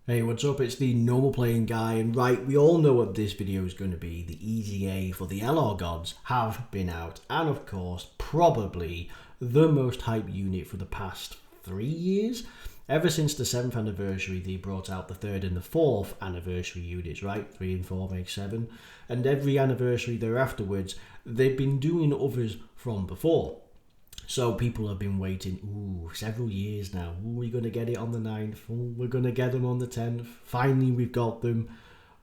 Hey, what's up? It's the normal playing guy, and right, we all know what this video is going to be. The EZA for the LR Gods have been out, and of course, probably the most hyped unit for the past 3 years. Ever since the 7th anniversary, they brought out the 3rd and the 4th anniversary units, right? 3 and 4 make 7. And every anniversary thereafterwards, they've been doing others from before. So people have been waiting, several years now. We're going to get it on the 9th. We're going to get them on the 10th. Finally, we've got them.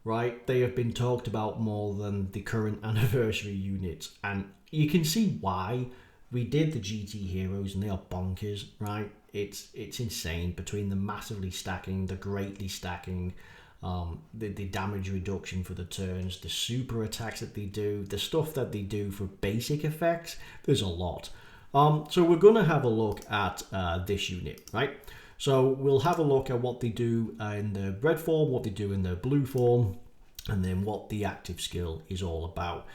Right? They have been talked about more than the current anniversary units. And you can see why. We did the GT Heroes and they are bonkers, right? It's insane between the massively stacking, the greatly stacking, the damage reduction for the turns, the super attacks that they do, the stuff that they do for basic effects. There's a lot. So we're going to have a look at this unit, right? So we'll have a look at what they do in the red form, what they do in the blue form, and then what the active skill is all about.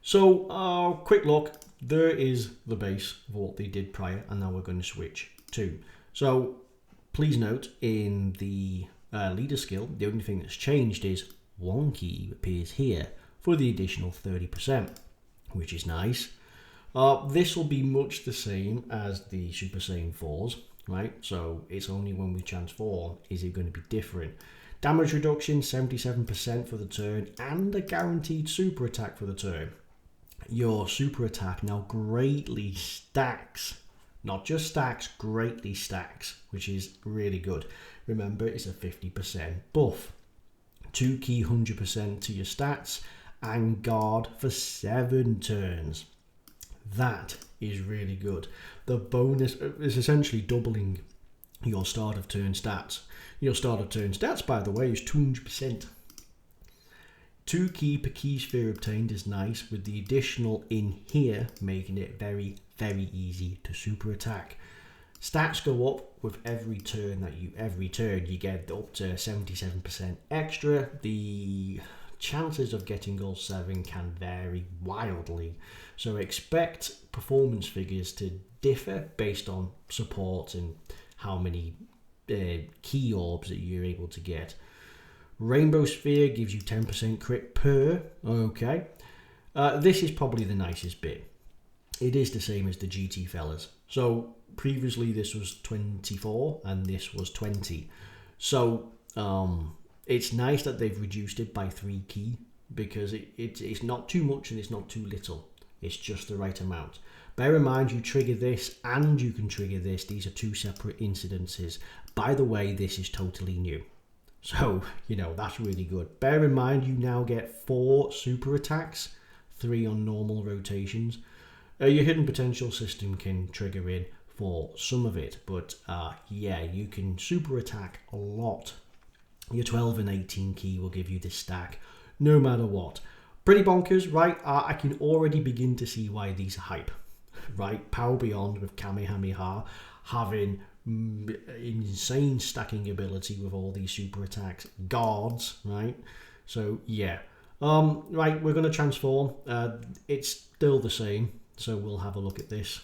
So quick look, there is the base of what they did prior, and now we're going to switch to. So please note in the leader skill, the only thing that's changed is one key appears here for the additional 30%, which is nice. This will be much the same as the Super Saiyan 4s, right? So it's only when we transform is it going to be different. Damage reduction 77% for the turn and a guaranteed super attack for the turn. Your super attack now greatly stacks, not just stacks, greatly stacks, which is really good. Remember, it's a 50% buff. 2 key 100% to your stats and guard for 7 turns. That is really good. The bonus is essentially doubling your start of turn stats. Your start of turn stats, by the way, is 200%. 2 key per key sphere obtained is nice, with the additional in here making it very, very easy to super attack. Stats go up with every turn you get up to 77% extra. The chances of getting all 7 can vary wildly, so expect performance figures to differ based on support and how many key orbs that you're able to get. Rainbow Sphere gives you 10% crit per. Okay, this is probably the nicest bit. It is the same as the GT fellas. So previously this was 24 and this was 20. So it's nice that they've reduced it by 3 key because it's not too much and it's not too little. It's just the right amount. Bear in mind you trigger this and you can trigger this. These are 2 separate incidences. By the way, this is totally new. So, that's really good. Bear in mind you now get 4 super attacks, 3 on normal rotations. Your hidden potential system can trigger in for some of it, but yeah, you can super attack a lot. Your 12 and 18 key will give you this stack no matter what. Pretty bonkers, right? I can already begin to see why these are hype, right? Power Beyond with Kamehameha having insane stacking ability with all these super attacks. Guards, right? So yeah. Right, we're going to transform. It's still the same, so we'll have a look at this.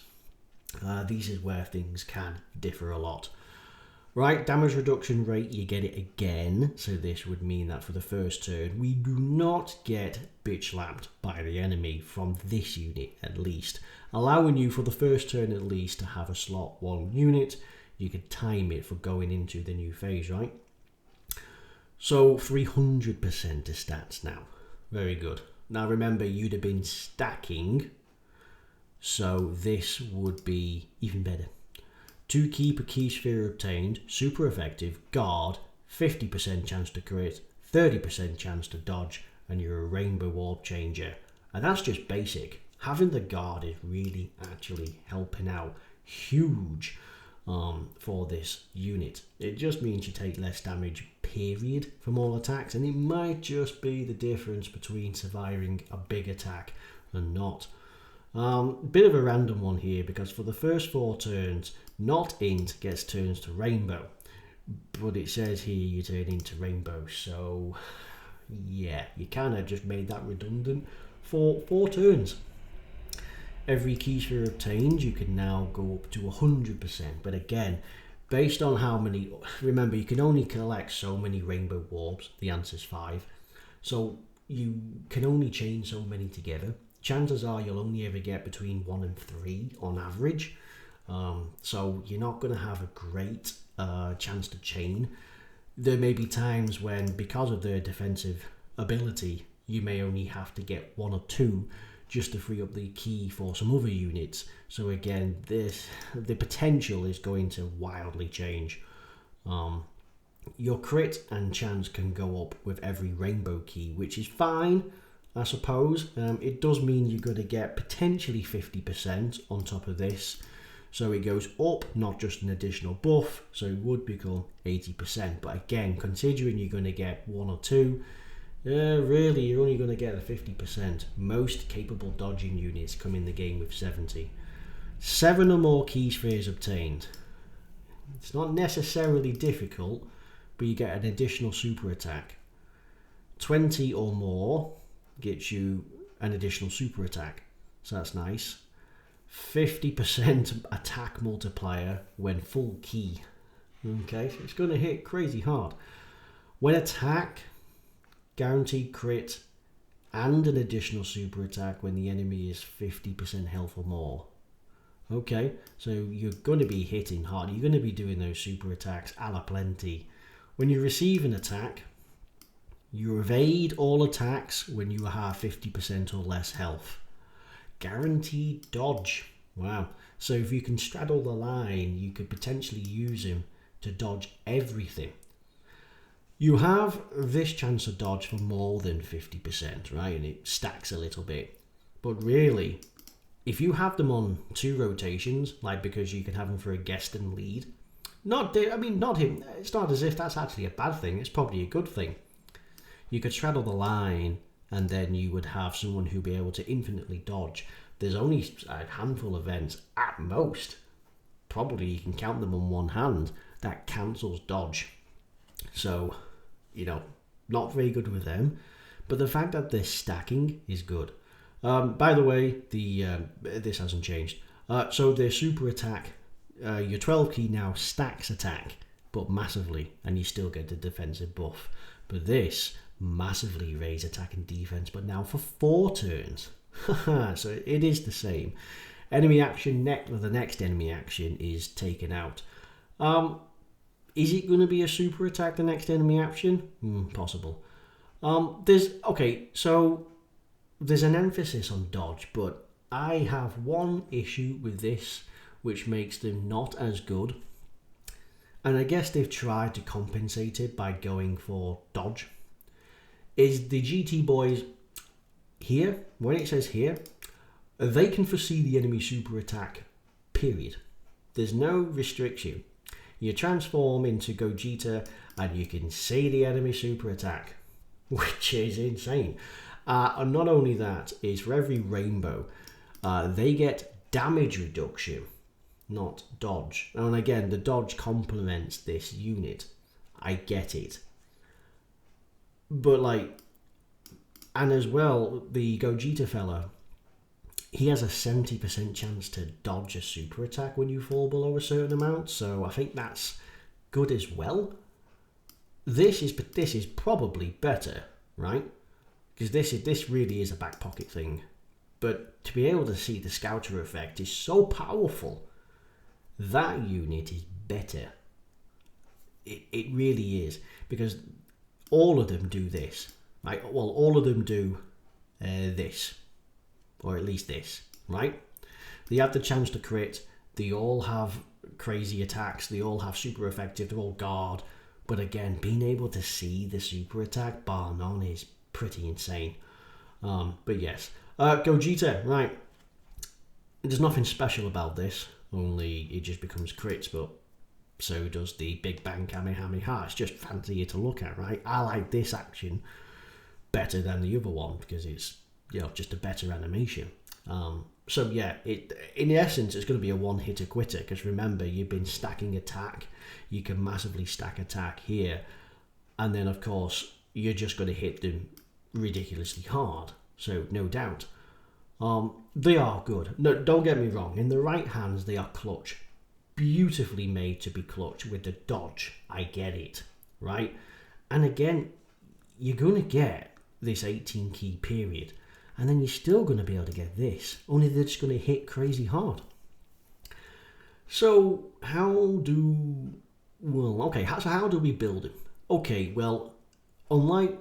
These is where things can differ a lot. Right, damage reduction rate, you get it again. So this would mean that for the first turn, we do not get bitch slapped by the enemy from this unit at least. Allowing you for the first turn at least to have a slot 1 unit. You could time it for going into the new phase, right? So 300% to stats now. Very good. Now remember, you'd have been stacking. So this would be even better. 2 key per key sphere obtained, super effective, guard, 50% chance to crit, 30% chance to dodge, and you're a rainbow orb changer. And that's just basic. Having the guard is really actually helping out huge for this unit. It just means you take less damage, period, from all attacks, and it might just be the difference between surviving a big attack and not. Bit of a random one here because for the first 4 turns, not int gets turns to rainbow, but it says here you turn into rainbow, so yeah, you kind of just made that redundant for 4 turns. Every key sphere obtained, you can now go up to 100%, but again, based on how many, remember you can only collect so many rainbow orbs, the answer's 5, so you can only chain so many together. Chances are you'll only ever get between 1 and 3 on average, so you're not going to have a great chance to chain. There may be times when, because of their defensive ability, you may only have to get 1 or 2 just to free up the key for some other units. So again, the potential is going to wildly change. Your crit and chance can go up with every rainbow key, which is fine, I suppose. It does mean you're going to get potentially 50% on top of this. So it goes up, not just an additional buff, so it would become 80%. But again, considering you're going to get 1 or 2, really you're only going to get a 50%. Most capable dodging units come in the game with 70. 7 or more key spheres obtained. It's not necessarily difficult, but you get an additional super attack. 20 or more gets you an additional super attack, so that's nice. 50% attack multiplier when full key. Okay, so it's going to hit crazy hard. When attack, guaranteed crit, and an additional super attack when the enemy is 50% health or more. Okay, so you're going to be hitting hard. You're going to be doing those super attacks a la plenty. When you receive an attack, you evade all attacks when you have 50% or less health. Guaranteed dodge. Wow. So if you can straddle the line, you could potentially use him to dodge everything. You have this chance of dodge for more than 50%, right? And it stacks a little bit. But really, if you have them on 2 rotations, like because you can have them for a guest and lead, not him. It's not as if that's actually a bad thing. It's probably a good thing. You could straddle the line, and then you would have someone who'd be able to infinitely dodge. There's only a handful of events at most, probably you can count them on one hand, that cancels dodge. So, not very good with them. But the fact that they're stacking is good. By the way, this hasn't changed. So their super attack, your 12 key now stacks attack, but massively, and you still get the defensive buff. But this massively raise attack and defense, but now for 4 turns. So it is the same. Enemy action, the next enemy action is taken out. Is it going to be a super attack, the next enemy action? Possible. There's an emphasis on dodge, but I have one issue with this, which makes them not as good. And I guess they've tried to compensate it by going for dodge. Is the GT boys here, when it says here, they can foresee the enemy super attack, period. There's no restriction. You transform into Gogeta and you can see the enemy super attack, which is insane. And not only that, is for every rainbow, they get damage reduction, not dodge. And again, the dodge complements this unit. I get it. But and as well, the Gogeta fella, he has a 70% chance to dodge a super attack when you fall below a certain amount. So I think that's good as well. This is probably better, right? Because this really is a back pocket thing. But to be able to see the Scouter effect is so powerful. That unit is better. It really is. Because all of them do this. Right? Well, all of them do this. Or at least this. Right? They have the chance to crit. They all have crazy attacks. They all have super effective. They're all guard. But again, being able to see the super attack bar none is pretty insane. But yes. Gogeta, right. There's nothing special about this. Only it just becomes crits, but so does the Big Bang Kamehameha. It's just fancier to look at, right? I like this action better than the other one because it's just a better animation. So yeah, in essence it's going to be a one-hitter quitter because remember, you've been stacking attack. You can massively stack attack here, and then of course you're just going to hit them ridiculously hard. So no doubt, they are good. No, don't get me wrong. In the right hands, they are clutch beautifully made to be clutch with the dodge. I get it, right? And again, you're going to get this 18 key period, and then you're still going to be able to get this, only they're just going to hit crazy hard. So how do we build it? Okay, well, the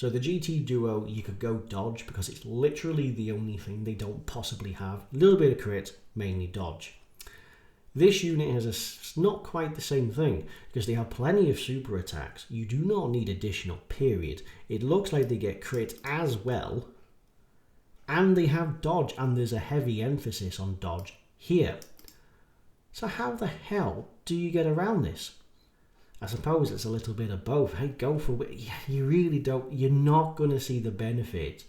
GT Duo, you could go dodge because it's literally the only thing they don't possibly have. A little bit of crit, mainly dodge. This unit has not quite the same thing because they have plenty of super attacks. You do not need additional period. It looks like they get crit as well, and they have dodge, and there's a heavy emphasis on dodge here. So how the hell do you get around this? I suppose it's a little bit of both. Hey, go for it. You really don't. You're not going to see the benefit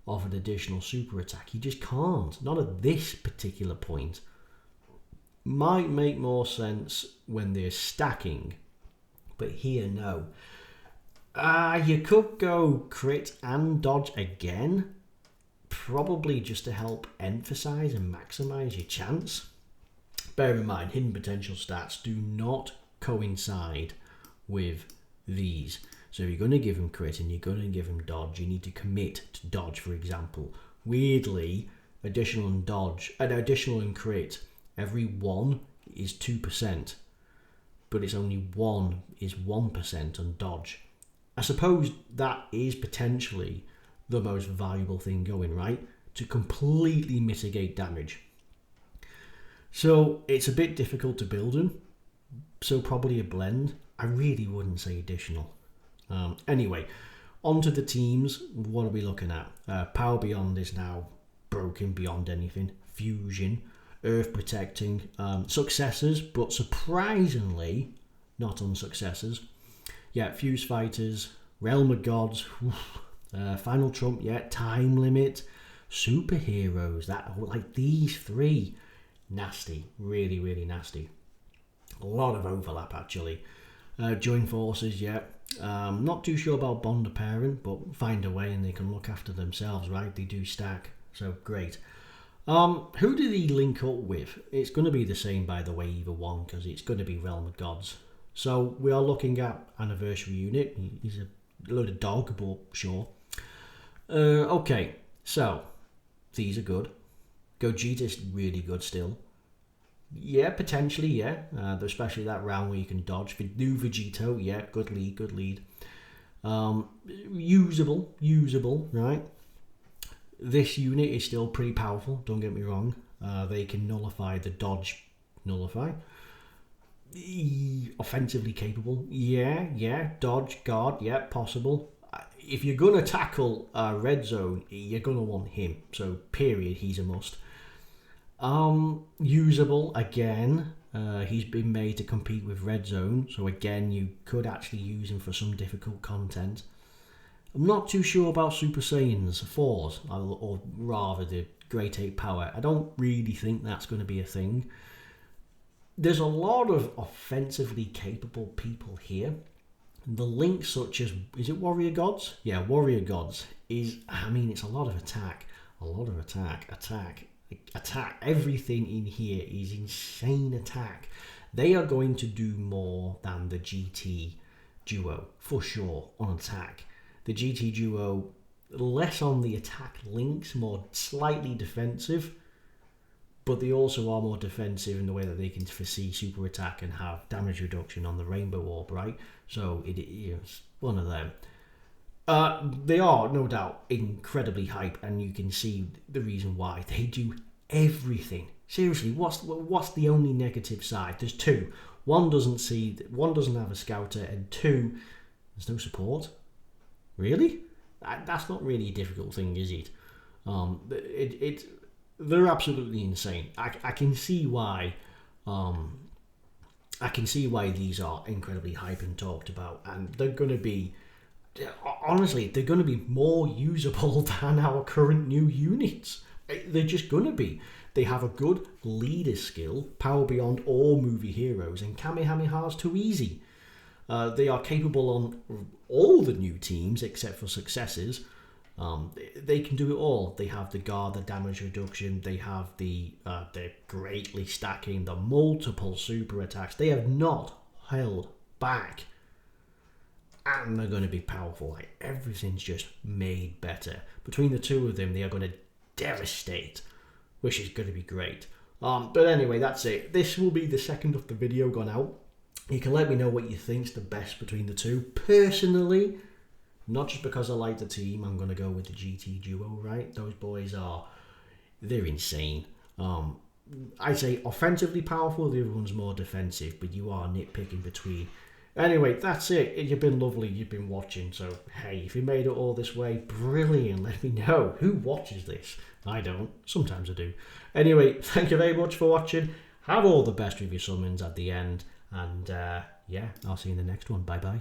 of an additional super attack. You just can't. Not at this particular point. Might make more sense when they're stacking, but here, no. You could go crit and dodge again, probably just to help emphasize and maximize your chance. Bear in mind, hidden potential stats do not coincide with these. So if you're going to give him crit and you're going to give him dodge, you need to commit to dodge, for example. Weirdly, additional and dodge, and additional and crit, every 1 is 2%, but it's only 1 is 1% on dodge. I suppose that is potentially the most valuable thing going, right? To completely mitigate damage. So it's a bit difficult to build in, so probably a blend. I really wouldn't say additional. Anyway, onto the teams. What are we looking at? Power Beyond is now broken beyond anything. Fusion, Earth Protecting, Successors, but surprisingly not on Successors. Yeah, Fuse Fighters, Realm of Gods, Final Trump, Time Limit, Superheroes. These three, nasty, really, really nasty. A lot of overlap actually. Join Forces, not too sure about Bond a Parent, but find a way and they can look after themselves, right? They do stack, so great. Who do they link up with? It's going to be the same, by the way, either one, because it's going to be Realm of Gods. So we are looking at Anniversary Unit. He's a load of dog, but sure. Okay, so these are good. Gogeta's really good still. Yeah, potentially, especially that round where you can dodge. New Vegito, good lead. Usable, right? This unit is still pretty powerful, don't get me wrong. They can nullify the dodge nullify. Offensively capable, dodge, guard, possible. If you're going to tackle Red Zone, you're going to want him, so period, he's a must. Usable, again, he's been made to compete with Red Zone, so again, you could actually use him for some difficult content. I'm not too sure about Super Saiyans 4s, or rather the Great Ape Power. I don't really think that's going to be a thing. There's a lot of offensively capable people here. The links such as, is it Warrior Gods? Yeah, Warrior Gods is, it's a lot of attack. Attack. Everything in here is insane attack. They are going to do more than the GT Duo, for sure, on attack. The GT Duo, less on the attack links, more slightly defensive, but they also are more defensive in the way that they can foresee super attack and have damage reduction on the Rainbow Orb, right? So it's one of them. They are, no doubt, incredibly hype, and you can see the reason why. They do everything. Seriously, what's the only negative side? There's two. One doesn't have a scouter, and two, there's no support. Really? That's not really a difficult thing, is it? They're absolutely insane. I can see why. I can see why these are incredibly hype and talked about, and they're going to be. Honestly, they're going to be more usable than our current new units. They're just going to be. They have a good leader skill, Power Beyond all movie heroes, and Kamehameha's too easy. They are capable on all the new teams except for Successors. They can do it all. They have the guard, the damage reduction. They have the they're greatly stacking, the multiple super attacks. They have not held back, and they're going to be powerful. Like, everything's just made better between the two of them. They are going to devastate, which is going to be great. But anyway, that's it. This will be the second of the video gone out. You can let me know what you think's the best between the two. Personally, not just because I like the team, I'm going to go with the GT duo, right? Those boys they're insane. I'd say offensively powerful, the other one's more defensive, but you are nitpicking between. Anyway, that's it. You've been lovely. You've been watching. So, hey, if you made it all this way, brilliant. Let me know. Who watches this? I don't. Sometimes I do. Anyway, thank you very much for watching. Have all the best with your summons at the end. And, yeah, I'll see you in the next one. Bye-bye.